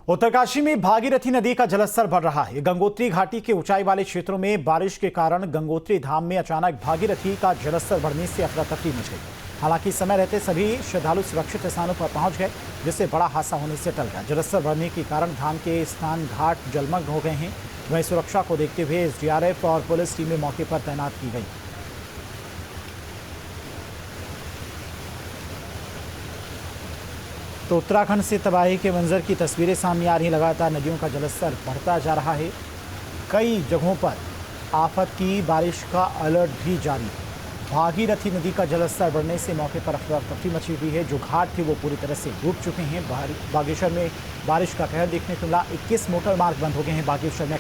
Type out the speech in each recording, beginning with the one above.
उत्तरकाशी में भागीरथी नदी का जलस्तर बढ़ रहा है। गंगोत्री घाटी के ऊंचाई वाले क्षेत्रों में बारिश के कारण गंगोत्री धाम में अचानक भागीरथी का जलस्तर बढ़ने से अफरा तफरी मच गई। हालांकि समय रहते सभी श्रद्धालु सुरक्षित स्थानों पर पहुंच गए, जिससे बड़ा हादसा होने से टल गया। जलस्तर बढ़ने के कारण धाम के स्नान घाट जलमग्न हो गए हैं। वहीं सुरक्षा को देखते हुए एसडीआरएफ और पुलिस टीमें मौके पर तैनात की गई। तो उत्तराखंड से तबाही के मंजर की तस्वीरें सामने आ रही हैं। लगातार नदियों का जलस्तर बढ़ता जा रहा है। कई जगहों पर आफत की बारिश का अलर्ट भी जारी है। भागीरथी नदी का जलस्तर बढ़ने से मौके पर अफरा तफरी मची हुई है। जो घाट थे वो पूरी तरह से डूब चुके हैं। बागेश्वर में बारिश का कहर देखने को मिला। 21 मोटर मार्ग बंद हो गए हैं बागेश्वर में।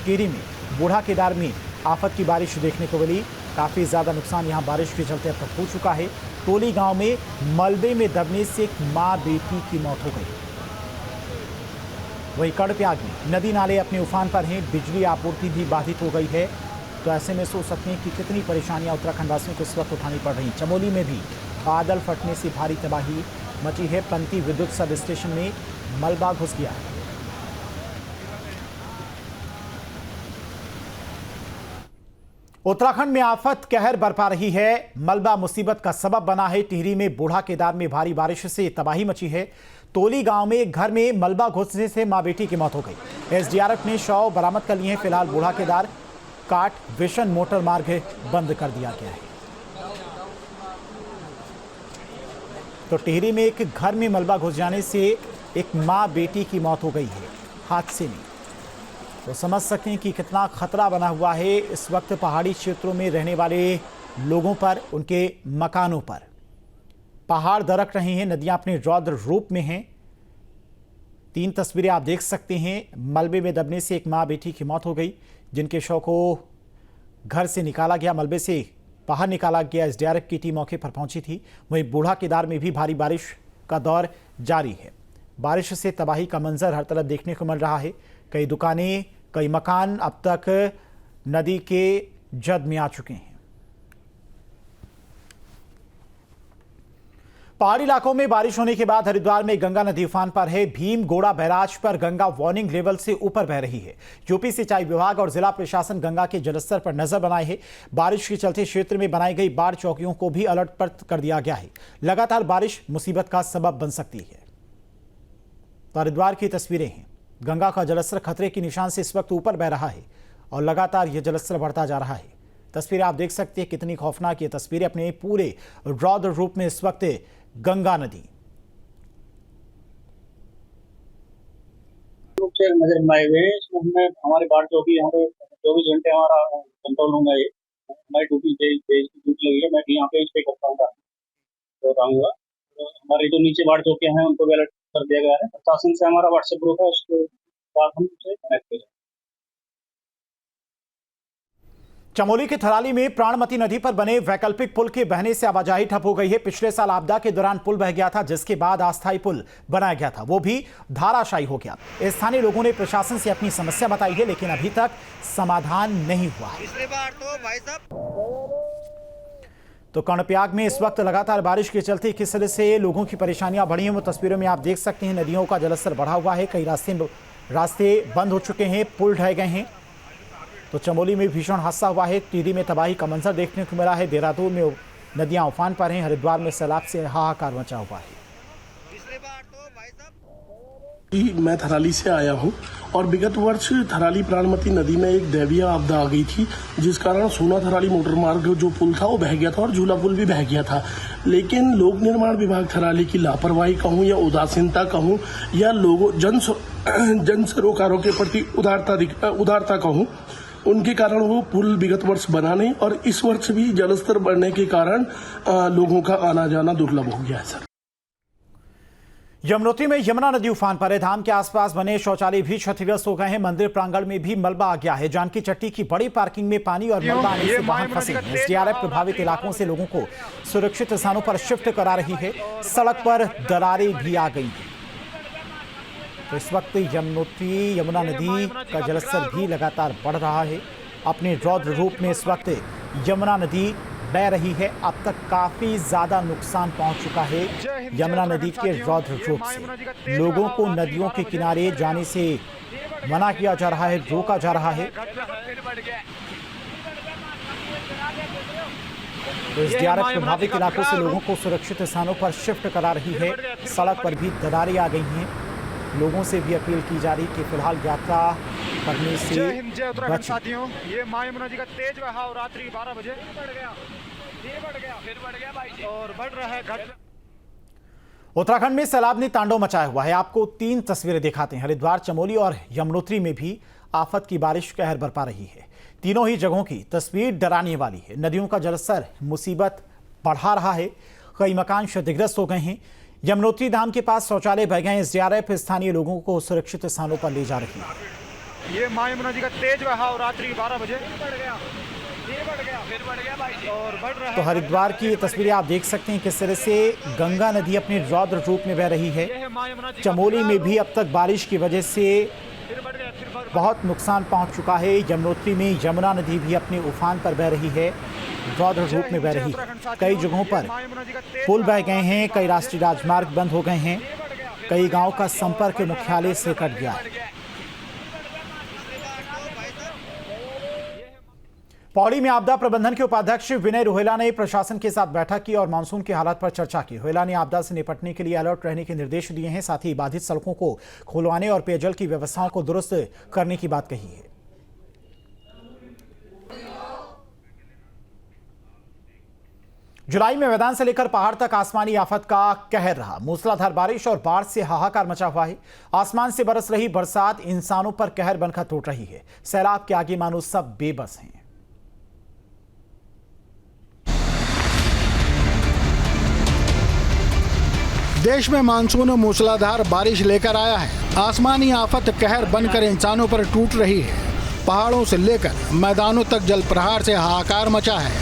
टिहरी में बूढ़ा केदार में आफत की बारिश देखने को मिली। काफ़ी ज़्यादा नुकसान यहाँ बारिश के चलते अब तक हो चुका है। टोली गांव में मलबे में दबने से एक मां बेटी की मौत हो गई। वहीं कर्णप्रयाग में नदी नाले अपने उफान पर हैं। बिजली आपूर्ति भी बाधित हो गई है। तो ऐसे में सोच सकते हैं कि कितनी परेशानियां उत्तराखंड वासियों को इस वक्त उठानी पड़ रही। चमोली में भी बादल फटने से भारी तबाही मची है। पंती विद्युत सब स्टेशन में मलबा घुस गया है। उत्तराखंड में आफत कहर बरपा रही है। मलबा मुसीबत का सबब बना है। टिहरी में बूढ़ा केदार में भारी बारिश से तबाही मची है। तोली गांव में एक घर में मलबा घुसने से मां बेटी की मौत हो गई। एसडीआरएफ ने शव बरामद कर लिए हैं। फिलहाल बूढ़ा केदार काट विशन मोटर मार्ग बंद कर दिया गया है। तो टिहरी में एक घर में मलबा घुस जाने से एक मां बेटी की मौत हो गई है हादसे में। तो समझ सकते हैं कि कितना खतरा बना हुआ है इस वक्त पहाड़ी क्षेत्रों में रहने वाले लोगों पर, उनके मकानों पर। पहाड़ दरक रहे हैं, नदियां अपने रौद्र रूप में हैं। 3 तस्वीरें आप देख सकते हैं। मलबे में दबने से एक मां बेटी की मौत हो गई, जिनके शव को घर से निकाला गया, मलबे से बाहर निकाला गया। एसडीआरएफ की टीम मौके पर पहुंची थी। वहीं बूढ़ा केदार में भी भारी बारिश का दौर जारी है। बारिश से तबाही का मंजर हर तरफ देखने को मिल रहा है। कई दुकानें, कई मकान अब तक नदी के जद में आ चुके हैं। पहाड़ी इलाकों में बारिश होने के बाद हरिद्वार में गंगा नदी उफान पर है। भीम गोड़ा बैराज पर गंगा वार्निंग लेवल से ऊपर बह रही है। यूपी सिंचाई विभाग और जिला प्रशासन गंगा के जलस्तर पर नजर बनाए है। बारिश के चलते क्षेत्र में बनाई गई बाढ़ चौकियों को भी अलर्ट पर कर दिया गया है। लगातार बारिश मुसीबत का सबब बन सकती है। तो हरिद्वार की तस्वीरें हैं। गंगा का जलस्तर खतरे के निशान से इस वक्त ऊपर बह रहा है और लगातार यह जलस्तर बढ़ता जा रहा है। तस्वीरें आप देख सकते हैं, कितनी खौफनाक ये तस्वीरें अपने पूरे रौद्र रूप में इस वक्त गंगा नदी। नजर बनाए हुए हैं। इसमें हमारे बाढ़ चौकी यहाँ पे 24 घंटे हमारा कंट्रोल रूम है। हमारी ड्यूटी लगी है। मैं यहाँ पे स्टे करता हूँ। हमारे जो नीचे बाढ़ चौकियां हैं उनको भी अलर्ट कर दिया गया है। प्रशासन से हमारा व्हाट्सएप ग्रुप है, उसके साथ हम कनेक्ट करें। चमोली के थराली में प्राणमती नदी पर बने वैकल्पिक पुल के बहने से आवाजाही ठप हो गई है। पिछले साल आपदा के दौरान पुल बह गया था, जिसके बाद अस्थायी पुल बनाया गया था, वो भी धाराशायी हो गया। स्थानीय लोगों ने प्रशासन से अपनी समस्या बताई है, लेकिन अभी तक समाधान नहीं हुआ है। तो कर्णप्रयाग में इस वक्त लगातार बारिश के चलते किस तरह से लोगों की परेशानियां बढ़ी हैं वो तस्वीरों में आप देख सकते हैं। नदियों का जलस्तर बढ़ा हुआ है। कई रास्ते बंद हो चुके हैं, पुल ढह गए हैं। तो चमोली में भीषण हादसा हुआ है। टिहरी में तबाही का मंजर देखने को मिला है। देहरादून में नदियां उफान पर हैं। हरिद्वार में सैलाब से हाहाकार मचा हुआ है। मैं थराली से आया हूं और विगत वर्ष थराली प्राणमती नदी में एक दैवीय आपदा आ गई थी, जिस कारण सोना थराली मोटर मार्ग जो पुल था वो बह गया था और झूला पुल भी बह गया था। लेकिन लोक निर्माण विभाग थराली की लापरवाही कहूं या उदासीनता कहूं या लोगों जन सरोकारों के प्रति उदारता कहूं, उनके कारण वो पुल विगत वर्ष बना नहीं और इस वर्ष भी जलस्तर बढ़ने के कारण लोगों का आना जाना दुर्लभ हो गया है। सर, यमुनोत्री में यमुना नदी उफान पर है। धाम के आसपास बने शौचालय भी क्षतिग्रस्त हो गए हैं। मंदिर प्रांगण में भी मलबा आ गया है। जानकी चट्टी की बड़ी पार्किंग में पानी और मलबा आने से वाहन फंसे हैं। एसडीआरएफ प्रभावित इलाकों से लोगों को सुरक्षित स्थानों पर शिफ्ट करा रही है। सड़क पर दरारें भी आ गई हैं। तो इस वक्त यमुना नदी का जलस्तर भी लगातार बढ़ रहा है। अपने रौद्र रूप में इस वक्त यमुना नदी बह रही है। अब तक काफी ज्यादा नुकसान पहुंच चुका है यमुना नदी के रौद्र रूप से। लोगों को नदियों के किनारे जाने से मना किया जा रहा है, रोका जा रहा है। तो एसडीआरएफ प्रभावित इलाकों से लोगों को सुरक्षित स्थानों पर शिफ्ट करा रही है। सड़क पर भी दरारें आ गई हैं। लोगों से भी अपील की जा रही कि फिलहाल यात्रा करने से बचें। साथियों, ये मां यमुना जी का तेज बहाव रात्रि 12 बजे बढ़ गया, फिर बढ़ गया भाई और बढ़ रहा है घट। उत्तराखंड में सैलाब ने तांडव मचाया हुआ है। आपको 3 तस्वीरें दिखाते हैं। हरिद्वार, चमोली और यमुनोत्री में भी आफत की बारिश कहर बरपा रही है। तीनों ही जगहों की तस्वीर डराने वाली है। नदियों का जलस्तर मुसीबत बढ़ा रहा है। कई मकान क्षतिग्रस्त हो गए हैं। यमुनोत्री धाम के पास शौचालय बह गए। एसडीआरएफ स्थानीय लोगों को सुरक्षित स्थानों पर ले जा रही है। ये मां यमुना जी का तेज बहाव रात्रि 12 बजे बढ़ गया, फिर बढ़ गया भाई और बढ़ रहा है। तो हरिद्वार की ये तस्वीरें आप देख सकते हैं किस तरह से गंगा नदी अपने रौद्र रूप में बह रही है। चमोली में भी अब तक बारिश की वजह से बहुत नुकसान पहुंच चुका है। यमुनोत्री में यमुना नदी भी अपने उफान पर बह रही है, रौद्र रूप में बह रही है। कई जगहों पर पुल बह गए हैं, कई राष्ट्रीय राजमार्ग बंद हो गए हैं, कई गांव का संपर्क मुख्यालय से कट गया है। पौड़ी में आपदा प्रबंधन के उपाध्यक्ष विनय रोहेला ने प्रशासन के साथ बैठक की और मानसून के हालात पर चर्चा की। रोहेला ने आपदा से निपटने के लिए अलर्ट रहने के निर्देश दिए हैं। साथ ही बाधित सड़कों को खुलवाने और पेयजल की व्यवस्थाओं को दुरुस्त करने की बात कही है। जुलाई में मैदान से लेकर पहाड़ तक आसमानी आफत का कहर रहा। मूसलाधार बारिश और बाढ़ से हाहाकार मचा हुआ है। आसमान से बरस रही बरसात इंसानों पर कहर बनकर टूट रही है। सैलाब के आगे मानो सब बेबस हैं। देश में मानसून मूसलाधार बारिश लेकर आया है। आसमानी आफत कहर बनकर इंसानों पर टूट रही है। पहाड़ों से लेकर मैदानों तक जल प्रहार से हाहाकार मचा है।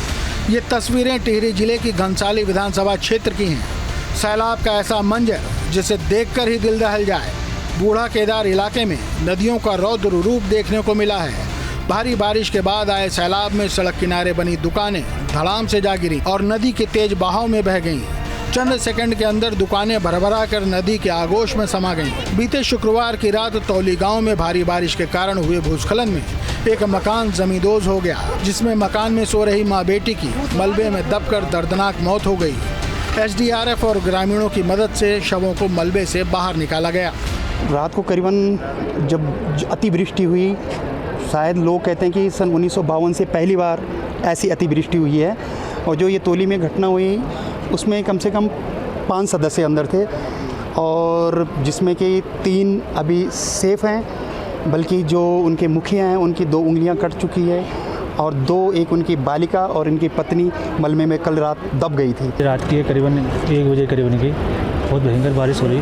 ये तस्वीरें टिहरी जिले की घनसाली विधानसभा क्षेत्र की हैं। सैलाब का ऐसा मंजर जिसे देखकर ही दिल दहल जाए। बूढ़ा केदार इलाके में नदियों का रौद्र रूप देखने को मिला है। भारी बारिश के बाद आए सैलाब में सड़क किनारे बनी दुकानें धड़ाम से जा गिरी और नदी के तेज बहाव में बह गईं। चंद सेकंड के अंदर दुकानें भरभरा कर नदी के आगोश में समा गईं। बीते शुक्रवार की रात तौली गांव में भारी बारिश के कारण हुए भूस्खलन में एक मकान जमींदोज हो गया, जिसमें मकान में सो रही मां बेटी की मलबे में दबकर दर्दनाक मौत हो गई। एसडीआरएफ और ग्रामीणों की मदद से शवों को मलबे से बाहर निकाला गया। रात को करीबन जब अतिवृष्टि हुई, शायद लोग कहते हैं कि सन 1952 से पहली बार ऐसी अतिवृष्टि हुई है। और जो ये तौली में घटना हुई उसमें कम से कम 5 सदस्य अंदर थे और जिसमें कि 3 अभी सेफ हैं, बल्कि जो उनके मुखिया हैं उनकी 2 उंगलियां कट चुकी है और 2 एक उनकी बालिका और उनकी पत्नी मलबे में कल रात दब गई थी। रात की करीबन 1 बजे करीबन की बहुत भयंकर बारिश हो रही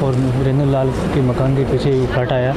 और वीरेंद्र लाल के मकान के पीछे फ्लड आया।